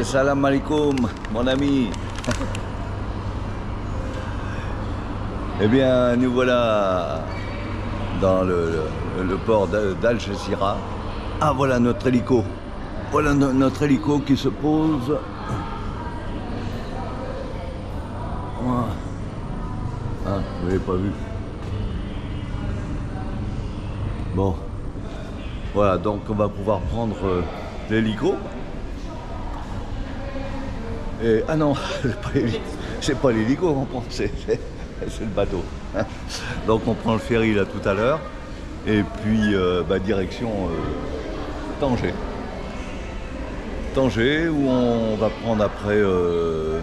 Salam alaikum, mon ami. Eh bien, nous voilà dans le port d'Algeciras. Ah, voilà notre hélico. Voilà notre hélico qui se pose. Voilà. Ah, vous l'avez pas vu. Bon. Voilà, donc on va pouvoir prendre l'hélico. Et, ah non, c'est pas l'hélico qu'on prend, c'est le bateau. Donc on prend le ferry là tout à l'heure. Et puis direction Tanger. Tanger où on va prendre après le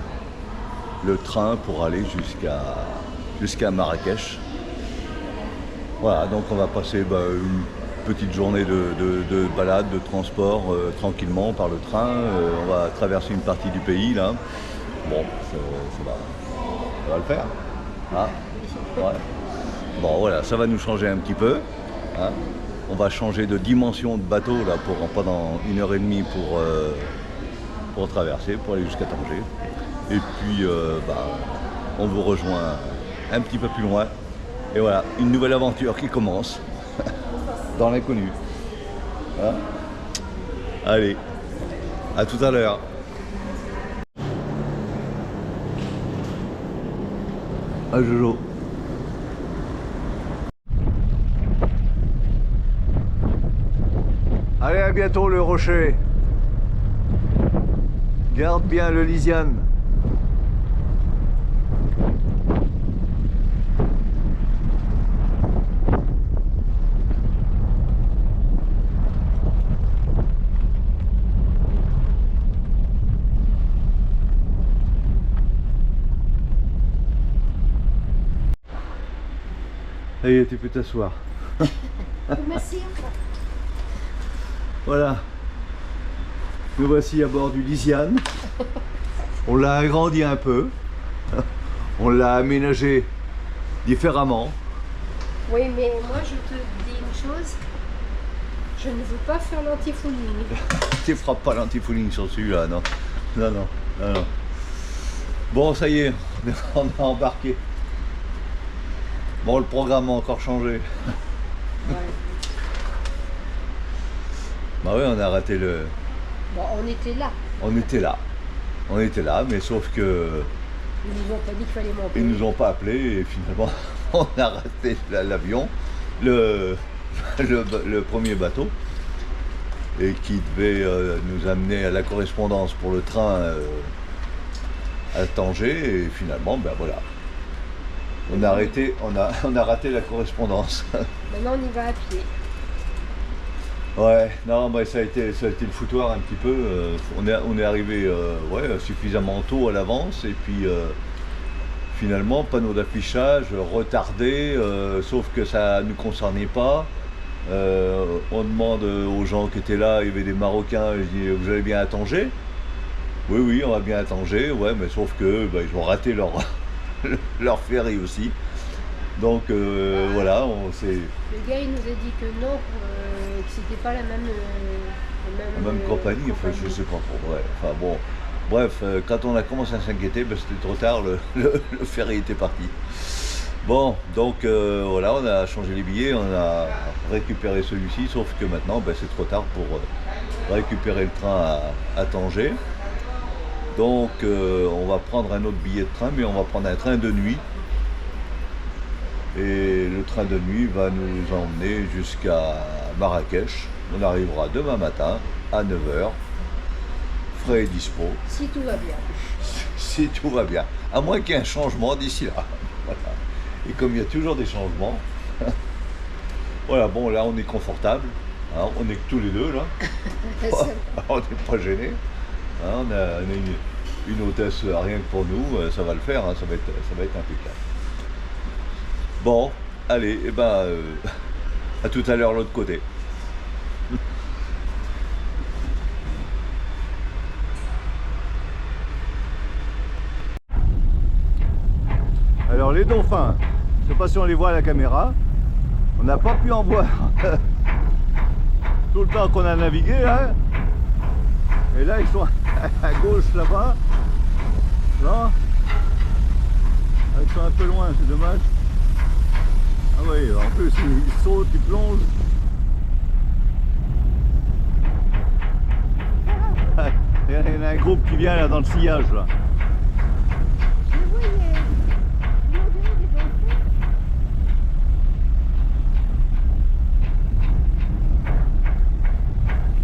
train pour aller jusqu'à Marrakech. Voilà, donc on va passer une petite journée de balade, de transport tranquillement par le train. On va traverser une partie du pays là. Bon, ça va le faire. Hein, ouais. Bon voilà, ça va nous changer un petit peu. Hein. On va changer de dimension de bateau là pendant 1h30 pour traverser, pour aller jusqu'à Tanger. Et puis on vous rejoint un petit peu plus loin. Et voilà, une nouvelle aventure qui commence dans l'inconnu. Hein. Allez, à tout à l'heure. Ah Jojo. Allez, à bientôt le rocher. Garde bien le Lysiane. Allez, tu peux t'asseoir. Voilà. Nous voici à bord du Lysiane. On l'a agrandi un peu. On l'a aménagé différemment. Oui, mais moi je te dis une chose. Je ne veux pas faire l'anti-fouling. Tu ne feras pas l'anti-fouling sur celui-là, non. Non. Bon, ça y est, on a embarqué. Bon, le programme a encore changé. Ouais. Bah oui, on a raté le... Bon, on était là. On était là, mais sauf que... Ils nous ont pas dit qu'il fallait monter. Ils nous ont pas appelé et finalement, on a raté l'avion, le premier bateau, et qui devait nous amener à la correspondance pour le train à Tanger, et finalement, ben voilà. On a raté la correspondance. Maintenant, on y va à pied. Ouais, non, bah, ça a été le foutoir un petit peu. On est arrivé suffisamment tôt à l'avance, et puis finalement, panneau d'affichage retardé, sauf que ça ne nous concernait pas. On demande aux gens qui étaient là, il y avait des Marocains, je dis, vous allez bien à Tanger? Oui, on va bien à Tanger, ouais, mais sauf que ils ont raté leur ferry aussi. Donc voilà, on s'est... Le gars il nous a dit que non, que c'était pas la même compagnie, enfin je sais pas trop, ouais. Enfin bon, bref, quand on a commencé à s'inquiéter, c'était trop tard, le ferry était parti. Bon, donc voilà, on a changé les billets, on a récupéré celui-ci, sauf que maintenant c'est trop tard pour récupérer le train à Tanger. Donc on va prendre un autre billet de train, mais on va prendre un train de nuit. Et le train de nuit va nous emmener jusqu'à Marrakech. On arrivera demain matin à 9h, frais et dispo. Si tout va bien. Si tout va bien. À moins qu'il y ait un changement d'ici là. Voilà. Et comme il y a toujours des changements, voilà, bon là on est confortable. Hein, on est que tous les deux là. On n'est pas gênés. Hein, on a une hôtesse rien que pour nous, ça va le faire, hein, ça va être impeccable. Bon, allez, à tout à l'heure l'autre côté. Alors les dauphins, je ne sais pas si on les voit à la caméra, on n'a pas pu en voir tout le temps qu'on a navigué, hein. Et là ils sont à gauche là-bas. Là. Ils sont un peu loin, c'est dommage. Ah oui, en plus ils sautent, ils plongent. Il y en a un groupe qui vient là dans le sillage là. Je le voyais. Il y a des enfants.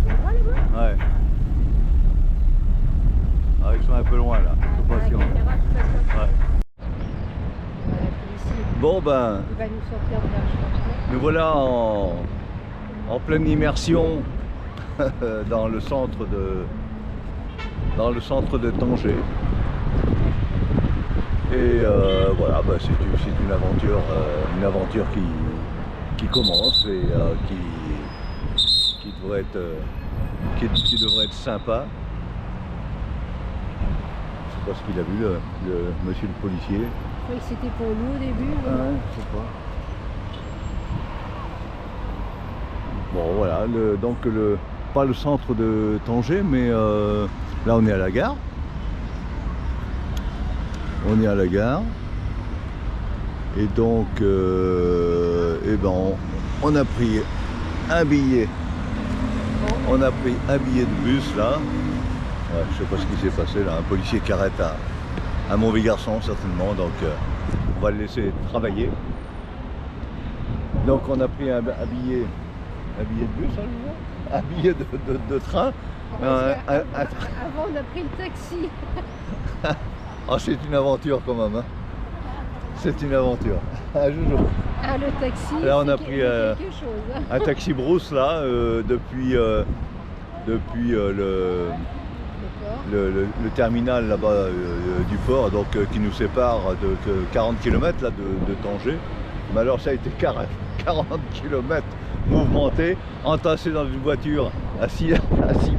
Tu le vois là-bas? Ouais. Ah, ils sont un peu loin là. Faut Dans la patient. caméra, tu passes pas. Ouais. Voilà, policier. Bon ben, Il va nous sortir de là, je pense. nous voilà en pleine immersion dans le centre de Tanger. Et voilà, bah, c'est une aventure qui commence et qui devrait être sympa. Je sais pas ce qu'il a vu, le monsieur le policier. Je croyais que c'était pour nous au début. Ah ouais, je sais pas. Bon voilà, pas le centre de Tanger, mais là on est à la gare. On est à la gare. Et donc on a pris un billet. On a pris un billet de bus là. Ouais, je sais pas ce qui s'est passé là, un policier qui arrête un mauvais garçon certainement, donc on va le laisser travailler. Donc on a pris un billet de bus, hein, je vois, un billet de train. Avant, on a pris le taxi. Ah, c'est une aventure quand même, hein. C'est une aventure. Ah, Joujou. Ah, le taxi, Là, on a c'est pris quelque chose. Hein. un taxi brousse là, depuis le terminal là-bas du port, donc qui nous sépare de 40 km là, de Tanger. Mais alors ça a été 40 km mouvementé, entassé dans une voiture à 6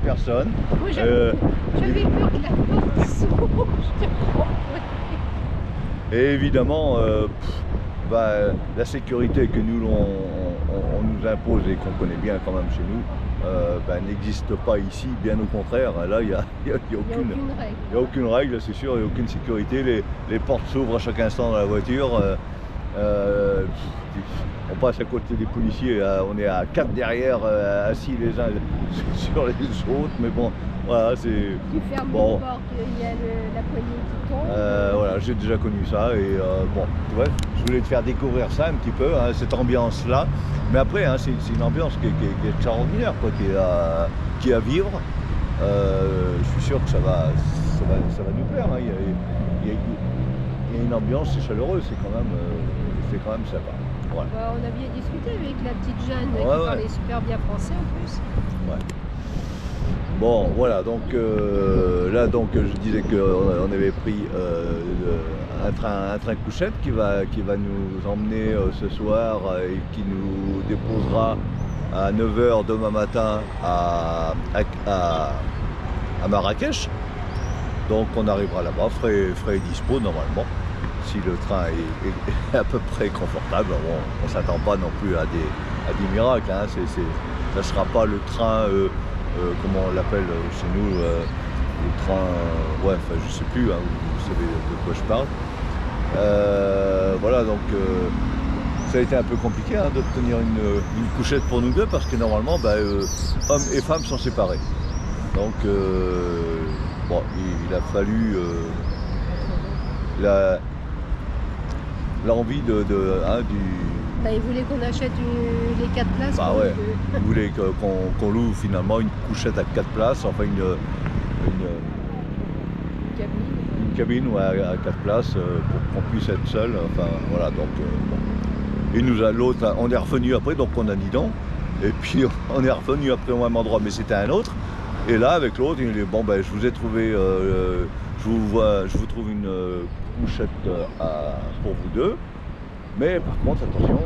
personnes. Moi j'avais peur que la porte s'ouvre, je te crois. Et évidemment, la sécurité que nous on nous impose et qu'on connaît bien quand même chez nous, n'existe pas ici, bien au contraire. Là, il n'y a aucune règle, c'est sûr, il n'y a aucune sécurité. Les portes s'ouvrent à chaque instant dans la voiture. On passe à côté des policiers, on est à 4 derrière, assis les uns sur les autres, mais bon, voilà, c'est... Tu fermes bon. les portes, il y a la poignée qui tombe. Voilà, j'ai déjà connu ça et bon, ouais, je voulais te faire découvrir ça un petit peu, hein, cette ambiance-là. Mais après, hein, c'est une ambiance qui est extraordinaire, quoi, qui est à vivre. Je suis sûr que ça va nous plaire. Hein. Il y a une ambiance, c'est chaleureux, c'est quand même sympa. Voilà. On a bien discuté avec la petite Jeanne qui parlait super bien français en plus. Ouais. Bon, voilà, donc là, donc, je disais qu'on avait pris un train couchette qui va nous emmener ce soir et qui nous déposera à 9 h demain matin à Marrakech. Donc on arrivera là-bas, frais et dispo normalement, si le train est à peu près confortable. Bon, on ne s'attend pas non plus à des miracles, hein. Ça ne sera pas le train, comment on l'appelle chez nous, le train, ouais, enfin je sais plus, hein, vous savez de quoi je parle. Voilà, donc ça a été un peu compliqué, hein, d'obtenir une couchette pour nous deux, parce que normalement, hommes et femmes sont séparés. Donc bon, il a fallu l'envie du... Il voulait qu'on achète les 4 places. Bah ouais, il voulait qu'on loue finalement une couchette à 4 places, enfin une cabine, ouais, à 4 places pour qu'on puisse être seul. Enfin voilà, donc bon. Et l'autre, on est revenu après, donc on a dit non. Et puis on est revenu après au même endroit, mais c'était un autre. Et là, avec l'autre, il dit bon je vous ai trouvé, je vous trouve une couchette pour vous deux. Mais par contre, attention,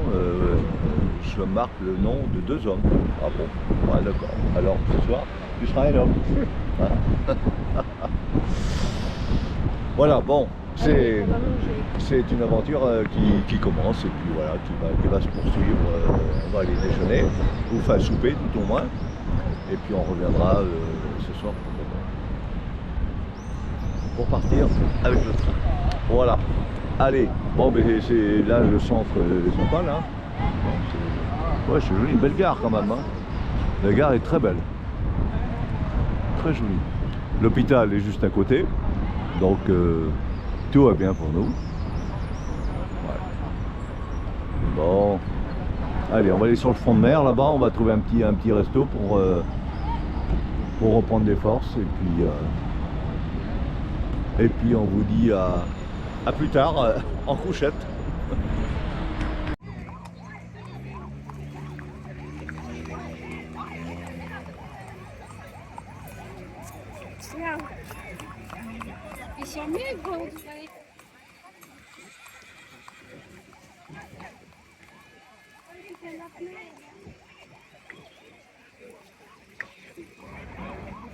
je marque le nom de 2 hommes. Ah bon, ouais, d'accord. Alors ce soir, tu seras un homme. Voilà, bon, c'est une aventure qui commence et puis voilà, qui va se poursuivre. On va aller déjeuner, ou enfin souper tout au moins. Et puis on reviendra ce soir pour demain. pour partir avec le train. Voilà. Allez, bon, mais c'est là le centre est sympa là. Ouais, c'est joli, belle gare quand même. Hein. La gare est très belle. Très jolie. L'hôpital est juste à côté. Donc tout va bien pour nous. Ouais. Bon. Allez, on va aller sur le front de mer là-bas. On va trouver un petit resto pour reprendre des forces. Et puis on vous dit à plus tard en couchette.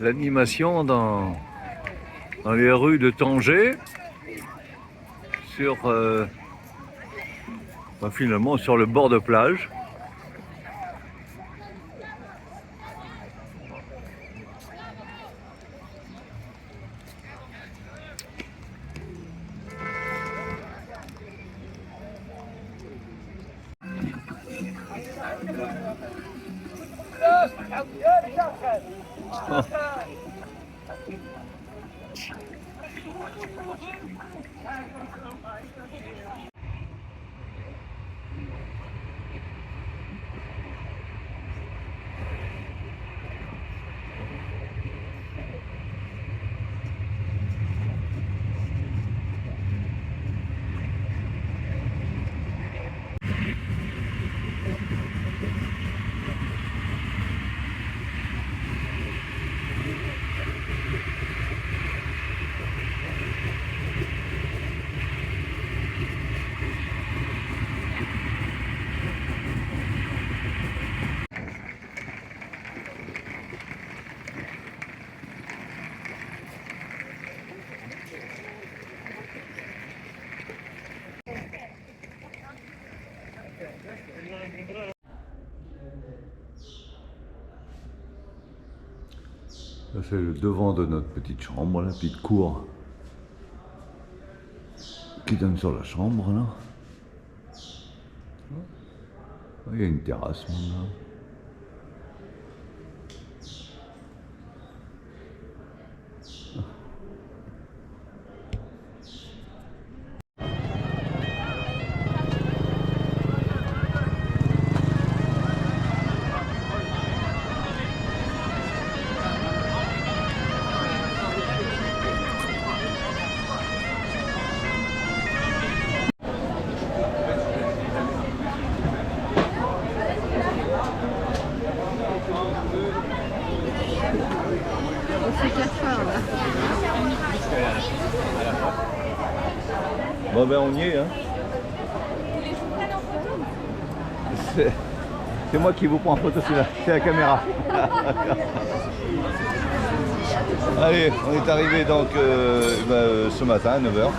L'animation dans les rues de Tanger, sur finalement sur le bord de plage. C'est le devant de notre petite chambre, la petite cour qui donne sur la chambre là. Il y a une terrasse maintenant. Bon ben on y est hein. C'est moi qui vous prends en photo, c'est la caméra. Allez, on est arrivé donc ce matin à 9h.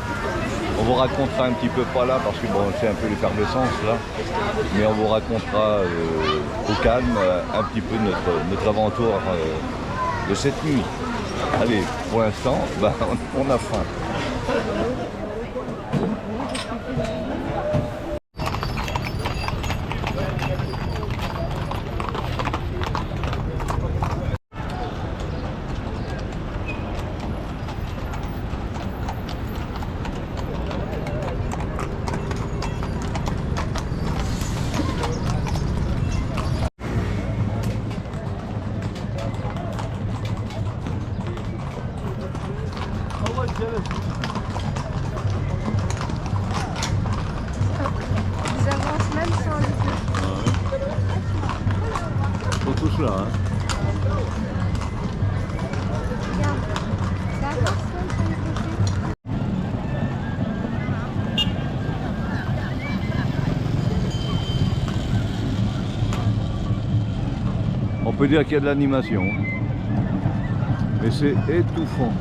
On vous racontera un petit peu, pas là parce que bon c'est un peu l'effervescence là, mais on vous racontera au calme un petit peu notre aventure de cette nuit. Allez, pour l'instant, on a faim. Ils avancent même sans le feu. Ils sont tous là. Hein. Regarde, ça avance même sans le feu. On peut dire qu'il y a de l'animation, mais c'est étouffant.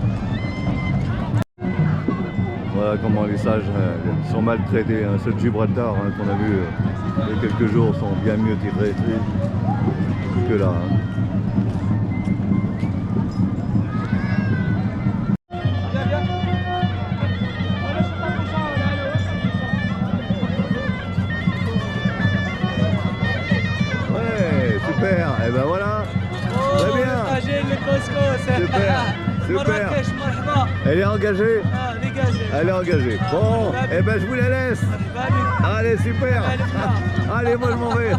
Voilà comment les sages sont maltraités. Hein. Ceux de Gibraltar hein, qu'on a vu il y a quelques jours sont bien mieux traités que là. Hein. Super, super. Elle est engagée? Elle est engagée. Bon, eh ben je vous la laisse. Allez, super. Allez, moi je m'en vais.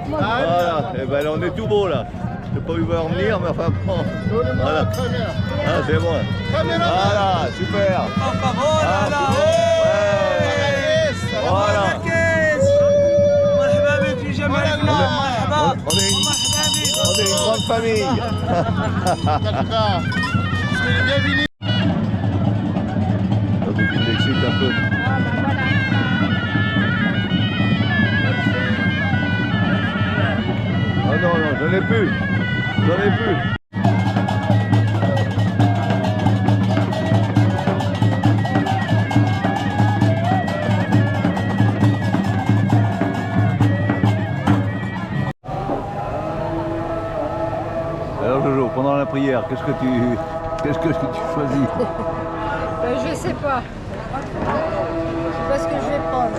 Voilà, et ben là, on est tout beau là. Je n'ai pas eu voir venir, mais enfin bon. Voilà. Ah, c'est bon. Voilà, super. Ah, ouais. Voilà. On est une grande famille. Ça vous excite un peu. Ah non, non, j'en ai plus. J'en ai plus. Alors Jojo, pendant la prière, qu'est-ce que tu choisis? Je sais pas. Je sais pas ce que je vais prendre.